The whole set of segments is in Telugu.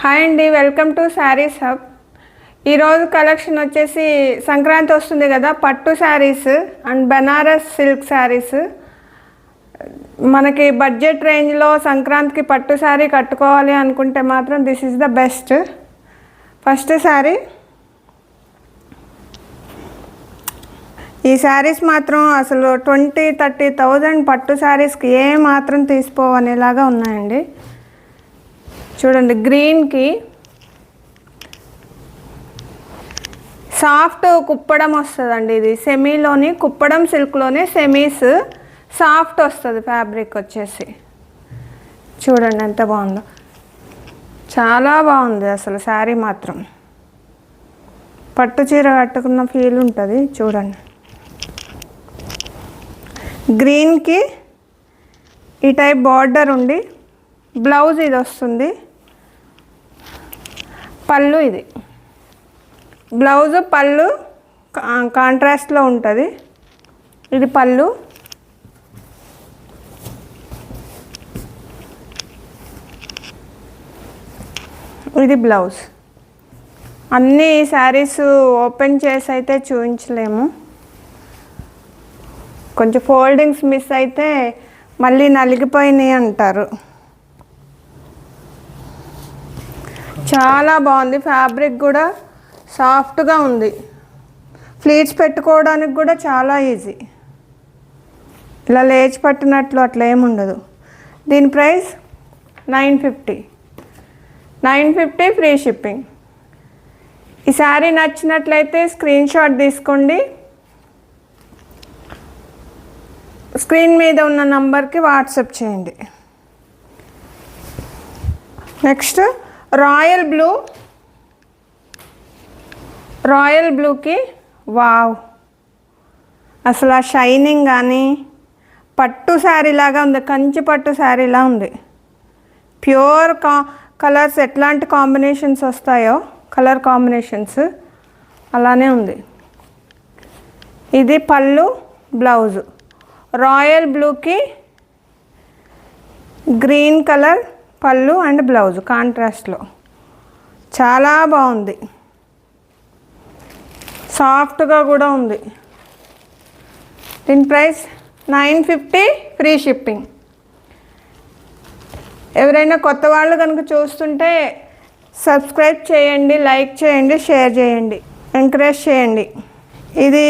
హాయ్ అండి, వెల్కమ్ టు శారీస్ హబ్. ఈరోజు కలెక్షన్ వచ్చేసి సంక్రాంతి వస్తుంది కదా, పట్టు శారీస్ అండ్ బెనారస్ సిల్క్ శారీస్. మనకి బడ్జెట్ రేంజ్లో సంక్రాంతికి పట్టు శారీ కట్టుకోవాలి అనుకుంటే మాత్రం this is the best. First sari, ఈ శారీస్ మాత్రం అసలు 20-30,000 పట్టు శారీస్కి ఏ మాత్రం తీసిపోవనేలాగా ఉన్నాయండి. చూడండి, గ్రీన్కి సాఫ్ట్ కుప్పడం వస్తుందండి. ఇది సెమీలోని కుప్పడం సిల్క్లోనే సెమీస్ సాఫ్ట్ వస్తుంది ఫ్యాబ్రిక్ వచ్చేసి. చూడండి ఎంత బాగుందో, చాలా బాగుంది అసలు శారీ మాత్రం. పట్టు చీర కట్టుకున్న ఫీల్ ఉంటుంది. చూడండి, గ్రీన్కి ఈ టైప్ బార్డర్ ఉండి బ్లౌజ్ ఇది వస్తుంది. పళ్ళు, ఇది బ్లౌజ్, పళ్ళు కాంట్రాస్ట్లో ఉంటుంది. ఇది పళ్ళు, ఇది బ్లౌజ్. అన్ని శారీస్ ఓపెన్ చేసి అయితే చూపించలేము, కొంచెం ఫోల్డింగ్స్ మిస్ అయితే మళ్ళీ నలిగిపోయినాయి అంటారు. చాలా బాగుంది, ఫ్యాబ్రిక్ కూడా సాఫ్ట్గా ఉంది. ఫ్లీట్స్ పెట్టుకోవడానికి కూడా చాలా ఈజీ, ఇలా లేచి పట్టినట్లు అట్లా ఏముండదు. దీని ప్రైస్ 950 ఫ్రీ షిప్పింగ్. ఈ శారీ నచ్చినట్లయితే స్క్రీన్ షాట్ తీసుకోండి, స్క్రీన్ మీద ఉన్న నంబర్కి వాట్సాప్ చేయండి. నెక్స్ట్ రాయల్ బ్లూకి వావ్, అసలు ఆ షైనింగ్ కానీ పట్టు శారీలాగా ఉంది, కంచి పట్టు శారీలా ఉంది. ప్యూర్ కలర్స్ ఎట్లాంటి కాంబినేషన్స్ వస్తాయో, కలర్ కాంబినేషన్స్ అలానే ఉంది. ఇది పళ్ళు, బ్లౌజు. రాయల్ బ్లూకి గ్రీన్ కలర్ పళ్ళు అండ్ బ్లౌజ్ కాంట్రాస్ట్లో చాలా బాగుంది, సాఫ్ట్గా కూడా ఉంది. దీని ప్రైస్ 950 ఫ్రీ షిప్పింగ్. ఎవరైనా కొత్త వాళ్ళు కనుక చూస్తుంటే సబ్స్క్రైబ్ చేయండి, లైక్ చేయండి, షేర్ చేయండి, ఎంకరేజ్ చేయండి. ఇది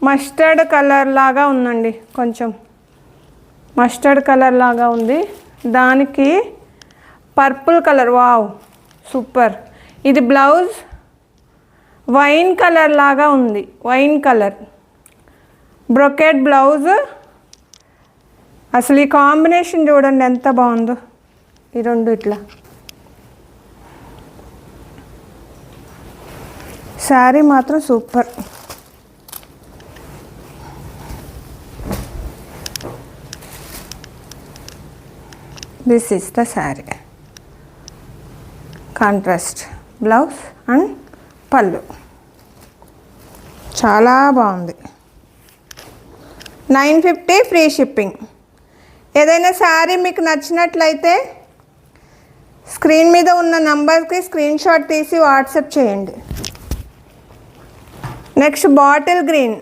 మస్టర్డ్ కలర్ లాగా ఉందండి, కొంచెం మస్టర్డ్ కలర్ లాగా ఉంది. దానికి పర్పుల్ కలర్, వావ్ సూపర్. ఇది బ్లౌజ్ వైన్ కలర్ లాగా ఉంది, వైన్ కలర్ బ్రొకెట్ బ్లౌజ్. అసలు ఈ కాంబినేషన్ చూడండి ఎంత బాగుందో, ఈ రెండు ఇట్లా. శారీ మాత్రం super. This is the sari, contrast blouse and పళ్ళు, చాలా బాగుంది. 950 ఫ్రీ షిప్పింగ్. ఏదైనా శారీ మీకు నచ్చినట్లయితే స్క్రీన్ మీద ఉన్న నంబర్కి స్క్రీన్ షాట్ తీసి వాట్సాప్ చేయండి. నెక్స్ట్ బాటిల్ గ్రీన్,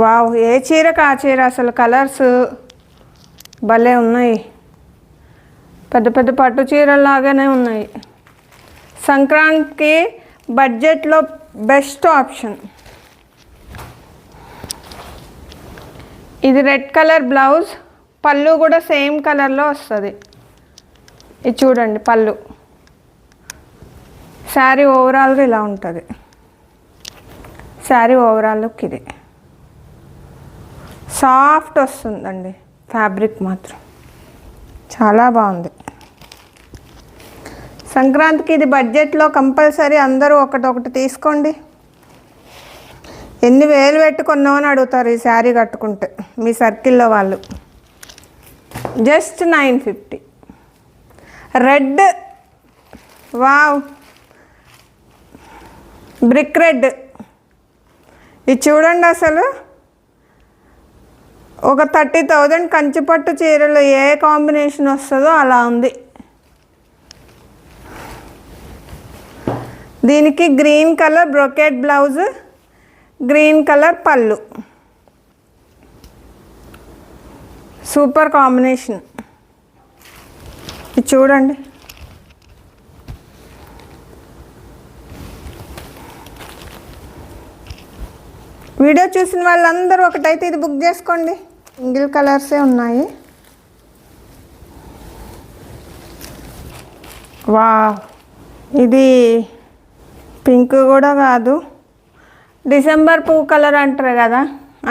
వావ్ ఏ చీరకు ఆ చీర, అసలు కలర్స్ భలే ఉన్నాయి, పెద్ద పెద్ద పట్టు చీరలాగానే ఉన్నాయి. సంక్రాంతికి బడ్జెట్లో బెస్ట్ ఆప్షన్. ఇది రెడ్ కలర్ బ్లౌజ్, పళ్ళు కూడా సేమ్ కలర్లో వస్తుంది. ఇది చూడండి పళ్ళు. శారీ ఓవరాల్గా ఇలా ఉంటుంది. శారీ ఓవరాల్ లుక్ ఇది. సాఫ్ట్ వస్తుందండి ఫ్యాబ్రిక్ మాత్రం, చాలా బాగుంది. సంక్రాంతికి ఇది బడ్జెట్లో కంపల్సరీ అందరూ ఒకటి తీసుకోండి. ఎన్ని వేలు పెట్టుకున్నామని అడుగుతారు ఈ శారీ కట్టుకుంటే మీ సర్కిల్లో వాళ్ళు. Just 950. Red, wow brick red, ఇది చూడండి అసలు ఒక 30,000 కంచిపట్టు చీరలు ఏ కాంబినేషన్ వస్తుందో అలా ఉంది. దీనికి green colour brocade blouse, green colour పళ్ళు. Super combination. ఇది చూడండి. వీడియో చూసిన వాళ్ళందరూ ఒకటైతే ఇది బుక్ చేసుకోండి. సింగిల్ కలర్సే ఉన్నాయి. వావ్, ఇది పింక్ కూడా కాదు, డిసెంబర్ పువ్వు కలర్ అంటారు కదా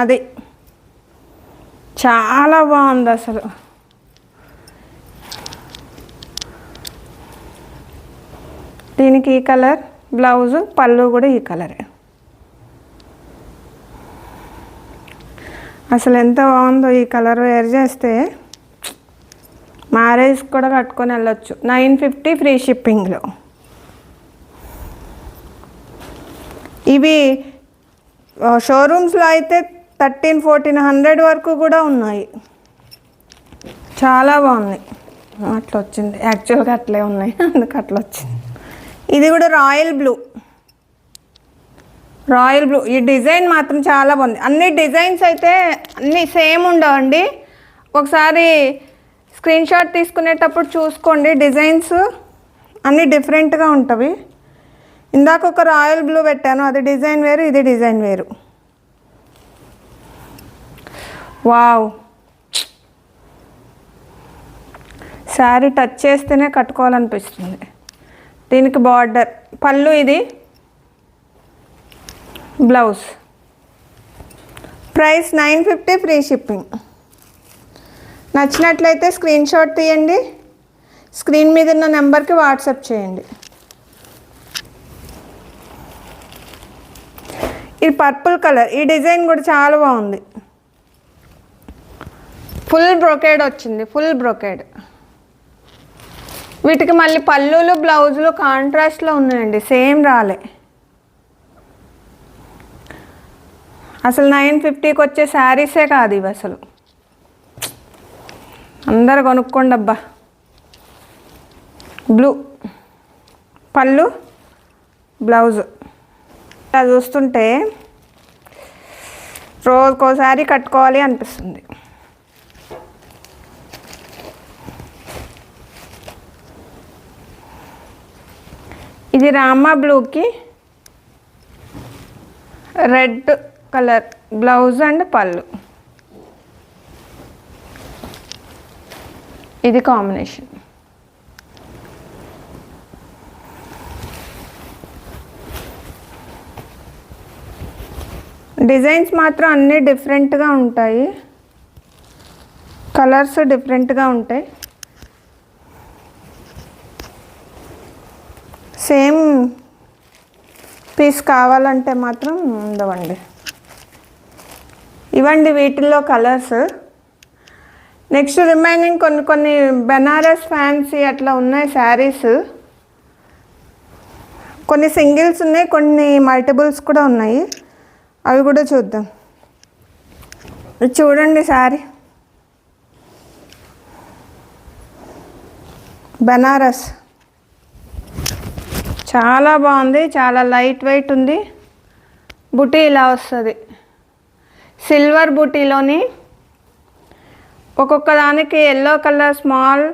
అది. చాలా బాగుంది అసలు. దీనికి ఈ కలర్ బ్లౌజు, పళ్ళు కూడా ఈ కలరే. అసలు ఎంత బాగుందో. ఈ కలర్ వేర్ చేస్తే మ్యారేజ్ కూడా కట్టుకొని వెళ్ళొచ్చు. 950 ఫ్రీ షిప్పింగ్లో. ఇవి షోరూమ్స్లో అయితే 1300-1400 వరకు కూడా ఉన్నాయి. చాలా బాగున్నాయి. అట్లా వచ్చింది, యాక్చువల్గా అట్లే ఉన్నాయి, అందుకు అట్లా వచ్చింది. ఇది కూడా రాయల్ బ్లూ. Royal blue. ఈ డిజైన్ మాత్రం చాలా బాగుంది. అన్ని డిజైన్స్ అయితే అన్నీ సేమ్ ఉండవండి. ఒకసారి స్క్రీన్ షాట్ తీసుకునేటప్పుడు చూసుకోండి. డిజైన్స్ అన్నీ డిఫరెంట్గా ఉంటవి. ఇందాక ఒక రాయల్ బ్లూ పెట్టాను, అది డిజైన్ వేరు, ఇది డిజైన్ వేరు. వావ్, శారీ టచ్ చేస్తేనే కట్టుకోవాలనిపిస్తుంది. దీనికి బార్డర్, పళ్ళు, ఇది బ్లౌజ్. Price 950 free shipping. నచ్చినట్లయితే స్క్రీన్ షాట్ తీయండి, స్క్రీన్ మీద ఉన్న నెంబర్కి వాట్సాప్ చేయండి. ఇది పర్పుల్ కలర్. ఈ డిజైన్ కూడా చాలా బాగుంది. ఫుల్ బ్రొకేడ్ వచ్చింది, ఫుల్ బ్రొకేడ్. వీటికి మళ్ళీ పళ్ళులు బ్లౌజులు కాంట్రాస్ట్లో ఉన్నాయండి, సేమ్ రాలే. అసలు 950కి వచ్చే శారీసే కాదు ఇవి అసలు. అందరు కొనుక్కోండి అబ్బా. బ్లూ పళ్ళు, బ్లౌజు. ఇలా చూస్తుంటే రోజుకోసారి కట్టుకోవాలి అనిపిస్తుంది. ఇది రామా బ్లూకి రెడ్ కలర్ బ్లౌజ్ అండ్ పళ్ళు. ఇది కాంబినేషన్. డిజైన్స్ మాత్రం అన్నీ డిఫరెంట్గా ఉంటాయి, కలర్స్ డిఫరెంట్గా ఉంటాయి. సేమ్ పీస్ కావాలంటే మాత్రం ఉండవండి. ఇవ్వండి వీటిల్లో కలర్స్. నెక్స్ట్ రిమైనింగ్ కొన్ని బెనారస్ ఫ్యాన్సీ అట్లా ఉన్నాయి శారీస్. కొన్ని సింగిల్స్ ఉన్నాయి, కొన్ని మల్టిపుల్స్ కూడా ఉన్నాయి. అవి కూడా చూద్దాం. చూడండి శారీ, బెనారస్ చాలా బాగుంది, చాలా లైట్ వెయిట్ ఉంది. బుటీ ఇలా వస్తుంది, సిల్వర్ బుటీలోని ఒక్కొక్క దానికి ఎల్లో కలర్ స్మాల్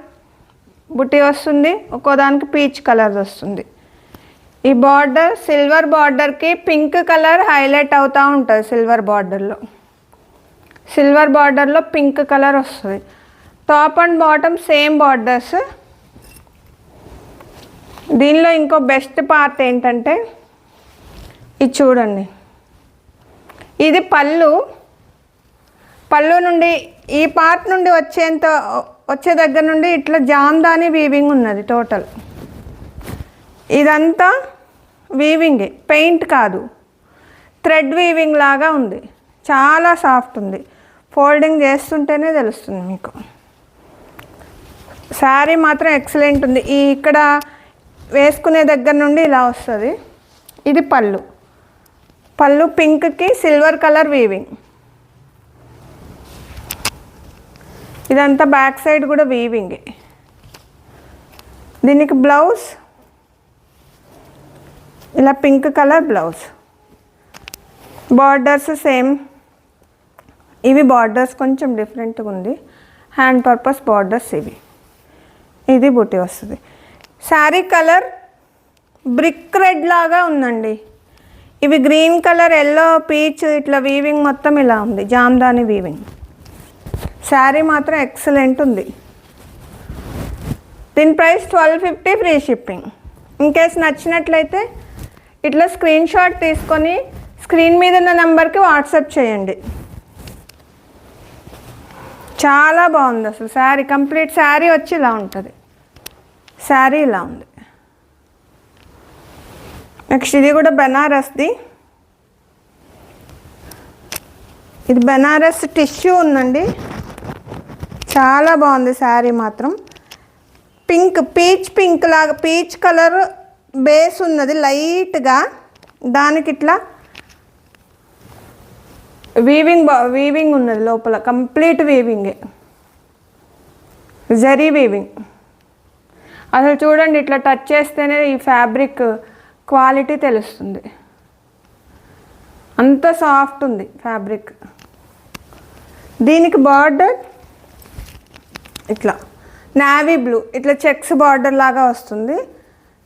బుటీ వస్తుంది, ఒక్కో దానికి పీచ్ కలర్ వస్తుంది. ఈ బార్డర్ సిల్వర్ బార్డర్కి పింక్ కలర్ హైలైట్ అవుతూ ఉంటుంది. సిల్వర్ బార్డర్లో పింక్ కలర్ వస్తుంది. Top and bottom same borders. దీనిలో ఇంకో బెస్ట్ పార్ట్ ఏంటంటే ఇది చూడండి. ఇది పళ్ళు నుండి ఈ పార్ట్ నుండి వచ్చే దగ్గర నుండి ఇట్లా జామ్దాని వీవింగ్ ఉన్నది. టోటల్ ఇదంతా వీవింగే, పెయింట్ కాదు, థ్రెడ్ వీవింగ్ లాగా ఉంది. చాలా సాఫ్ట్ ఉంది. ఫోల్డింగ్ చేస్తుంటేనే తెలుస్తుంది మీకు. శారీ మాత్రం ఎక్సలెంట్ ఉంది. ఇక్కడ వేసుకునే దగ్గర నుండి ఇలా వస్తుంది. ఇది పళ్ళు పింక్కి సిల్వర్ కలర్ వీవింగ్. ఇదంతా బ్యాక్ సైడ్ కూడా వీవింగే. దీనికి బ్లౌజ్ ఇలా pink colour blouse. Borders same. ఇవి బార్డర్స్ కొంచెం డిఫరెంట్గా ఉంది. హ్యాండ్ పర్పస్ బార్డర్స్ ఇవి. ఇది బుట్టి వస్తుంది. శారీ కలర్ బ్రిక్ రెడ్ లాగా ఉందండి. ఇవి గ్రీన్ కలర్, ఎల్లో, పీచ్ ఇట్లా వీవింగ్ మొత్తం ఇలా ఉంది. జామ్దాని వీవింగ్. శారీ మాత్రం ఎక్సలెంట్ ఉంది. దీని ప్రైస్ 1250 ఫ్రీ షిప్పింగ్. ఇన్కేస్ నచ్చినట్లయితే ఇట్లా స్క్రీన్ షాట్ తీసుకొని స్క్రీన్ మీద ఉన్న నెంబర్కి వాట్సాప్ చేయండి. చాలా బాగుంది అసలు శారీ. కంప్లీట్ శారీ వచ్చి ఇలా ఉంటుంది. శారీ ఇలా ఉంది. నెక్స్ట్ ఇది కూడా బెనారస్ది. ఇది బెనారస్ టిష్యూ ఉందండి. చాలా బాగుంది శారీ మాత్రం. పింక్, పీచ్ పింక్ లాగా, పీచ్ కలర్ బేస్ ఉన్నది లైట్గా. దానికి ఇట్లా వీవింగ్ ఉన్నది లోపల. కంప్లీట్ వీవింగే, జరీ వీవింగ్. అసలు చూడండి, ఇట్లా టచ్ చేస్తేనే ఈ ఫ్యాబ్రిక్ క్వాలిటీ తెలుస్తుంది. అంత సాఫ్ట్ ఉంది ఫ్యాబ్రిక్. దీనికి బార్డర్ ఇట్లా నావీ బ్లూ, ఇట్లా చెక్స్ బార్డర్ లాగా వస్తుంది.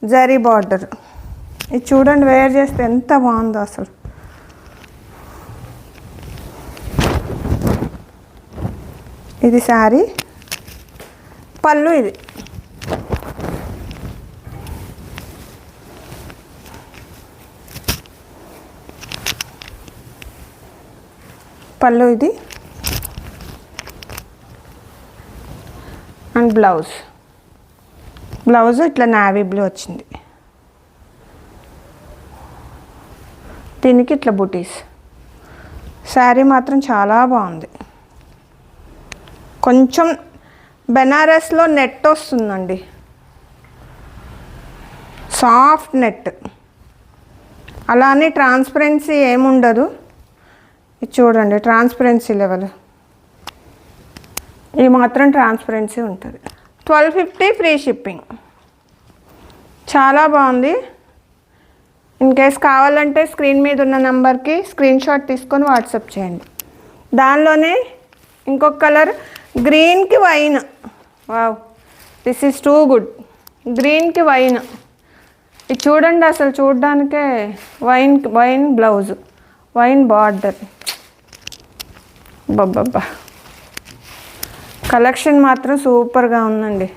జరీ బార్డర్. ఇది చూడండి, వేర్ చేస్తే ఎంత బాగుందో అసలు. ఇది శారీ పళ్ళు. ఇది పళ్ళు. ఇది అండ్ బ్లౌజ్. బ్లౌజ్ ఇట్లా నావీ బ్లూ వచ్చింది. దీనికి ఇట్లా బుటీస్. శారీ మాత్రం చాలా బాగుంది. కొంచెం బెనారస్లో నెట్ వస్తుందండి, సాఫ్ట్ నెట్. అలానే ట్రాన్స్పరెన్సీ ఏముండదు. ఇది చూడండి, ట్రాన్స్పరెన్సీ లెవెల్. ఈ మాత్రం ట్రాన్స్పరెన్సీ ఉంటుంది. 1250 ఫ్రీ షిప్పింగ్. చాలా బాగుంది. ఇన్కేస్ కావాలంటే స్క్రీన్ మీద ఉన్న నెంబర్కి స్క్రీన్ షాట్ తీసుకొని వాట్సాప్ చేయండి. దానిలోనే ఇంకొక కలర్ గ్రీన్కి wine. Wow, this is too good. గ్రీన్కి వైన్. ఇది చూడండి, అసలు చూడడానికే వైన్ బ్లౌజ్, వైన్ బార్డర్. బాబ్బా, కలెక్షన్ మాత్రం సూపర్గా ఉందండి.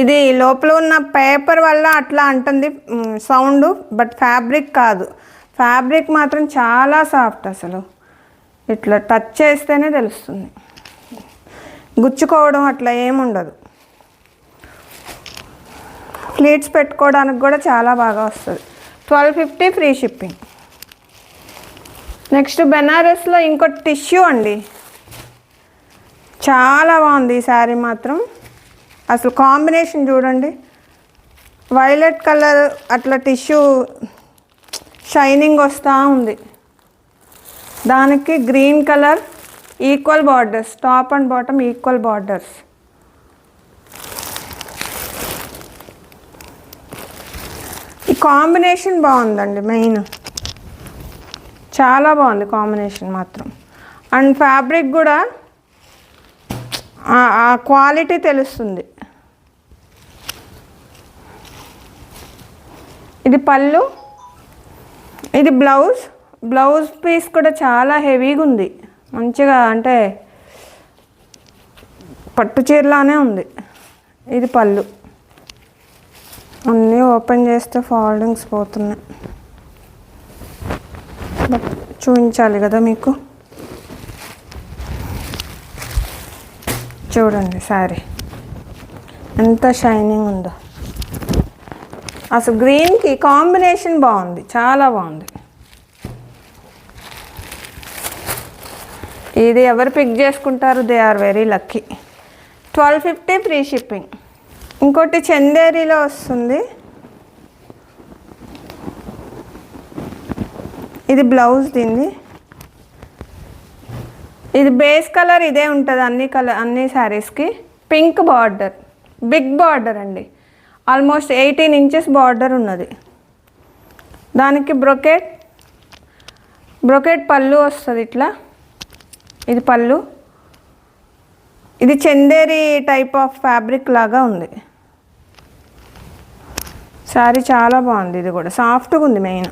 ఇది లోపల ఉన్న పేపర్ వల్ల అట్లా అంటుంది సౌండ్, బట్ ఫ్యాబ్రిక్ కాదు. ఫ్యాబ్రిక్ మాత్రం చాలా సాఫ్ట్. అసలు ఇట్లా టచ్ చేస్తేనే తెలుస్తుంది. గుచ్చుకోవడం అట్లా ఏముండదు. ప్లీట్స్ పెట్టుకోవడానికి కూడా చాలా బాగా వస్తుంది. 1250 ఫ్రీ షిప్పింగ్. నెక్స్ట్ బెనారస్లో ఇంకో టిష్యూ అండి. చాలా బాగుంది ఈ శారీ మాత్రం. అసలు కాంబినేషన్ చూడండి, వైలెట్ కలర్ అట్లా టిష్యూ షైనింగ్ వస్తూ ఉంది. దానికి green colour equal borders, top and bottom equal borders. ఈ కాంబినేషన్ బాగుందండి. మెయిన్ చాలా కాంబినేషన్ మాత్రం. అండ్ ఫ్యాబ్రిక్ కూడా ఆ క్వాలిటీ తెలుస్తుంది. ఇది పళ్ళు, ఇది బ్లౌజ్. బ్లౌజ్ పీస్ కూడా చాలా హెవీగా ఉంది, మంచిగా అంటే పట్టు చీరలానే ఉంది. ఇది పళ్ళు. అన్నీ ఓపెన్ చేస్తే ఫోల్డింగ్స్ పోతున్నాయి, బట్ చూపించాలి కదా మీకు. చూడండి శారీ ఎంత షైనింగ్ ఉందో. అసలు గ్రీన్కి కాంబినేషన్ బాగుంది, చాలా బాగుంది. ఇది ఎవరు పిక్ చేసుకుంటారు, they are very lucky. 1250 free shipping. ఇంకోటి చందేరిలో వస్తుంది. ఇది బ్లౌజ్. దీన్ని ఇది బేస్ కలర్ ఇదే ఉంటుంది అన్ని శారీస్కి. పింక్ బార్డర్, బిగ్ బార్డర్ అండి, ఆల్మోస్ట్ 18 ఇంచెస్ బార్డర్ ఉన్నది. దానికి బ్రొకెట్ పళ్ళు వస్తుంది ఇట్లా. ఇది పళ్ళు. ఇది చందేరి టైప్ ఆఫ్ ఫ్యాబ్రిక్ లాగా ఉంది. శారీ చాలా బాగుంది. ఇది కూడా సాఫ్ట్గా ఉంది. మెయిన్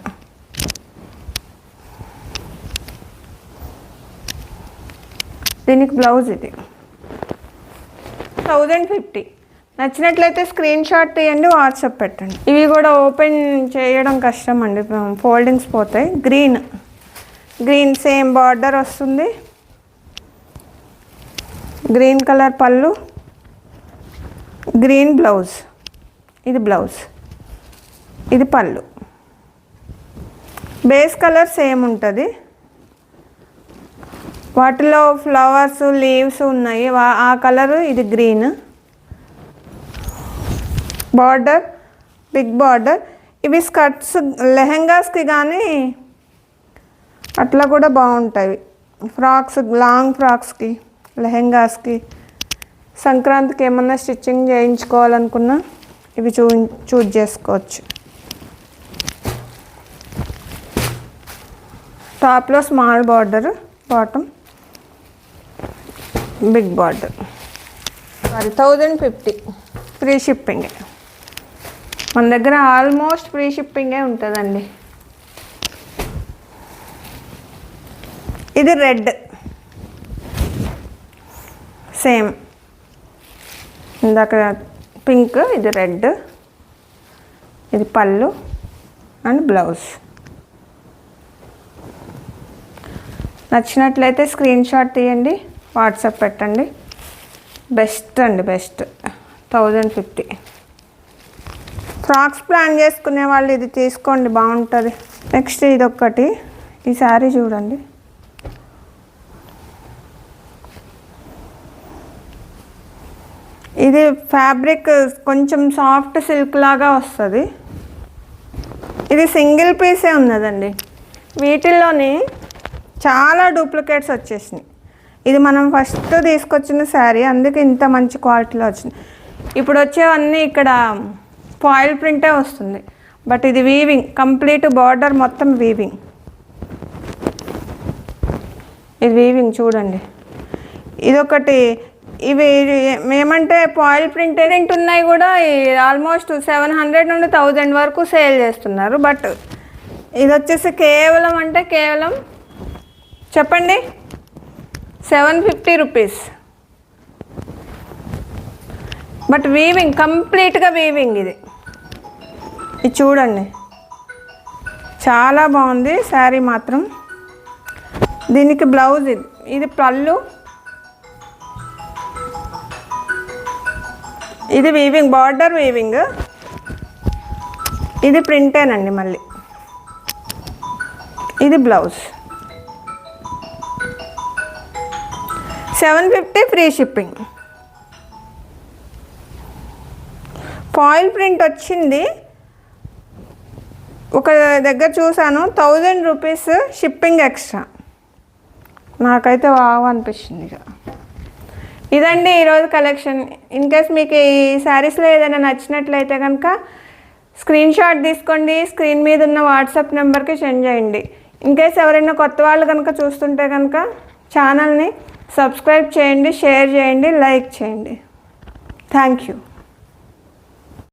దీనికి బ్లౌజ్. ఇది 1050. నచ్చినట్లయితే స్క్రీన్ షాట్ తీయండి, వాట్సాప్ పెట్టండి. ఇవి కూడా ఓపెన్ చేయడం కష్టం అండి, ఫోల్డింగ్స్ పోతాయి. గ్రీన్ సేమ్ బార్డర్ వస్తుంది. గ్రీన్ కలర్ పళ్ళు, గ్రీన్ బ్లౌజ్. ఇది బ్లౌజ్, ఇది పళ్ళు. బేస్ కలర్ సేమ్ ఉంటుంది. వాటిలో ఫ్లవర్స్, లీవ్స్ ఉన్నాయి, ఆ కలరు. ఇది గ్రీన్ బార్డర్, బిగ్ బార్డర్. ఇవి స్కర్ట్స్, లెహెంగాస్కి కానీ అట్లా కూడా బాగుంటాయి. ఫ్రాక్స్, లాంగ్ ఫ్రాక్స్కి, లెహెంగాస్కి, సంక్రాంతికి ఏమన్నా స్టిచ్చింగ్ చేయించుకోవాలనుకున్నా ఇవి చూజ్ చేసుకోవచ్చు. టాప్లో small border, bottom big border. 1050. Free షిప్పింగే మన దగ్గర. ఆల్మోస్ట్ ఫ్రీ షిప్పింగే ఉంటుందండి. ఇది రెడ్, సేమ్ ఇందాక పింక్. ఇది రెడ్. ఇది పళ్ళు అండ్ బ్లౌజ్. నచ్చినట్లయితే స్క్రీన్ షాట్ తీయండి, వాట్సాప్ పెట్టండి. బెస్ట్ అండి, బెస్ట్. 1050. ఫ్రాక్స్ ప్లాన్ చేసుకునే వాళ్ళు ఇది తీసుకోండి, బాగుంటుంది. నెక్స్ట్ ఇది ఒక్కటి. ఈ శారీ చూడండి. ఇది ఫ్యాబ్రిక్ కొంచెం సాఫ్ట్ సిల్క్ లాగా వస్తుంది. ఇది సింగిల్ పీసే ఉన్నదండి. వీటిల్లోని చాలా డూప్లికేట్స్ వచ్చేసినాయి. ఇది మనం ఫస్ట్ తీసుకొచ్చిన శారీ, అందుకే ఇంత మంచి క్వాలిటీలో వచ్చింది. ఇప్పుడు వచ్చేవన్నీ ఇక్కడ ఫాయిల్ ప్రింటే వస్తుంది, బట్ ఇది వీవింగ్. కంప్లీట్ బార్డర్ మొత్తం వీవింగ్. ఇది వీవింగ్ చూడండి. ఇదొకటి. ఇవి ఏమంటే ఫాయిల్ ప్రింట్ ఉన్నాయి కూడా. ఆల్మోస్ట్ 700 నుండి 1000 వరకు సేల్ చేస్తున్నారు. బట్ ఇది వచ్చేసి కేవలం చెప్పండి 750 రూపీస్. బట్ వీవింగ్, కంప్లీట్గా వీవింగ్. ఇది చూడండి, చాలా బాగుంది శారీ మాత్రం. దీనికి బ్లౌజ్. ఇది పళ్ళు. ఇది వీవింగ్, బార్డర్ వీవింగ్. ఇది ప్రింటేనండి మళ్ళీ. ఇది blouse. 750 free shipping. Foil print వచ్చింది. ఒక దగ్గర చూసాను 1000 రూపీస్ షిప్పింగ్ ఎక్స్ట్రా. నాకైతే వావ్ అనిపించింది. ఇక ఇదండి ఈరోజు కలెక్షన్. ఇన్ కేస్ మీకు ఈ శారీస్లో ఏదైనా నచ్చినట్లయితే కనుక స్క్రీన్ షాట్ తీసుకోండి, స్క్రీన్ మీద ఉన్న వాట్సాప్ నెంబర్కి సెండ్ చేయండి. ఇన్ కేస్ ఎవరైనా కొత్త వాళ్ళు కనుక చూస్తుంటే కనుక ఛానల్ని సబ్స్క్రైబ్ చేయండి, షేర్ చేయండి, లైక్ చేయండి. Thank you.